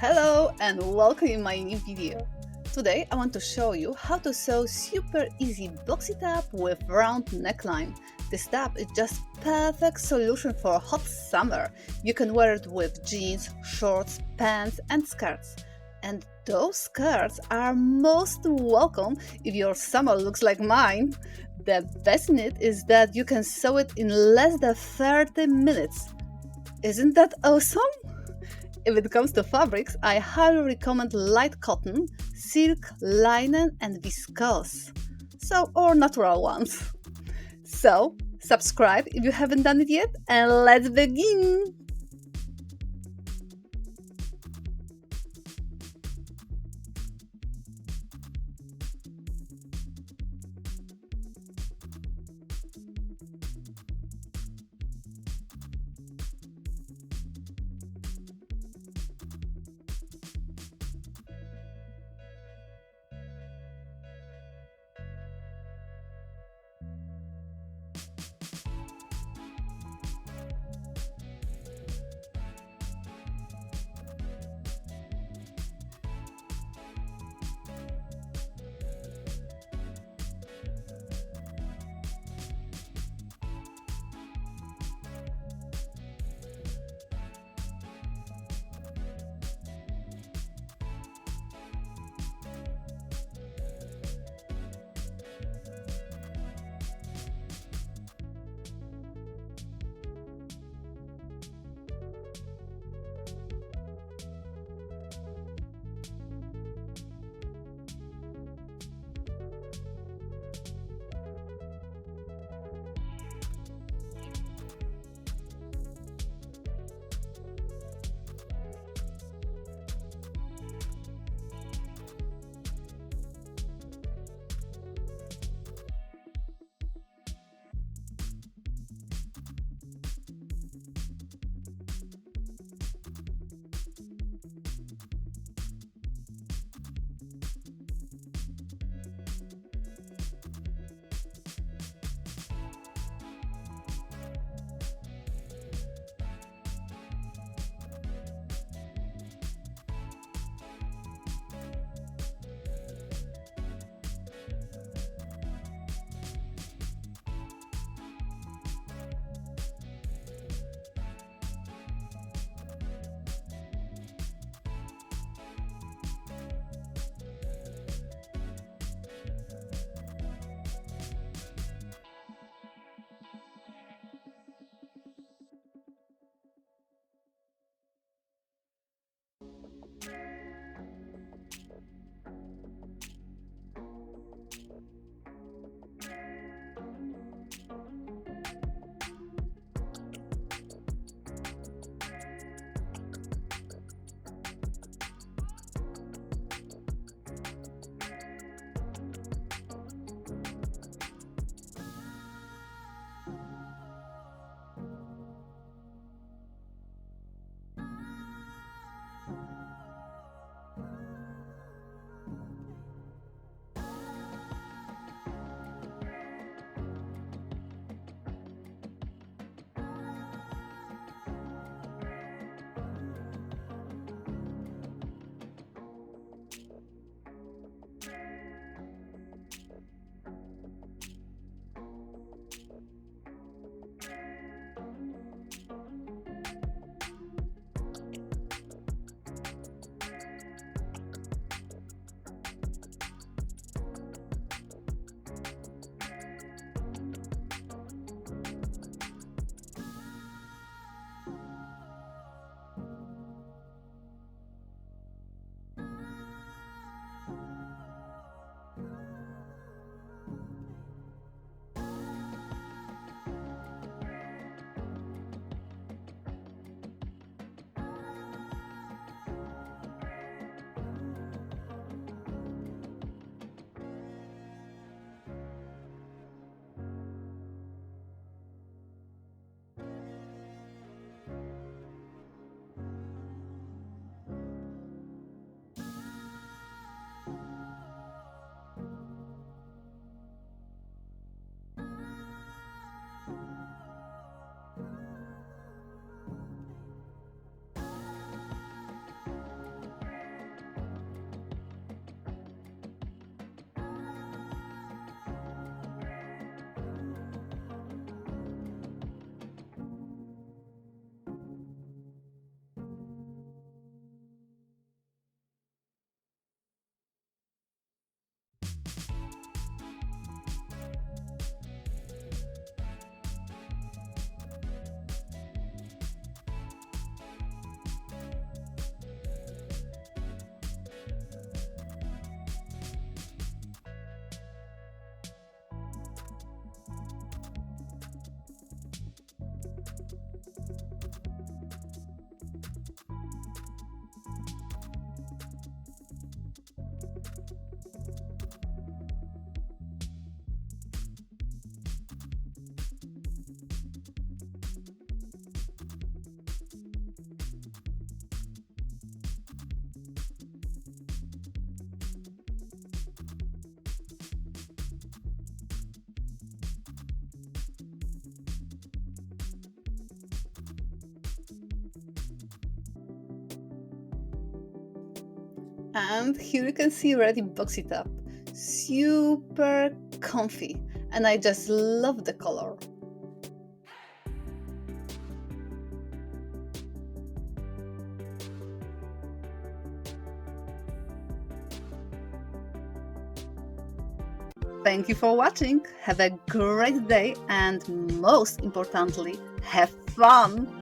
Hello and welcome in my new video. Today I want to show you how to sew super easy boxy top with round neckline. This top is just perfect solution for hot summer. You can wear it with jeans, shorts, pants and skirts. And those skirts are most welcome if your summer looks like mine. The best in it is that you can sew it in less than 30 minutes. Isn't that awesome? If it comes to fabrics, I highly recommend light cotton, silk, linen, and viscose. Or natural ones. So, subscribe if you haven't done it yet, and let's begin! And here you can see ready boxy top. Super comfy, and I just love the color. Thank you for watching. Have a great day and most importantly, have fun!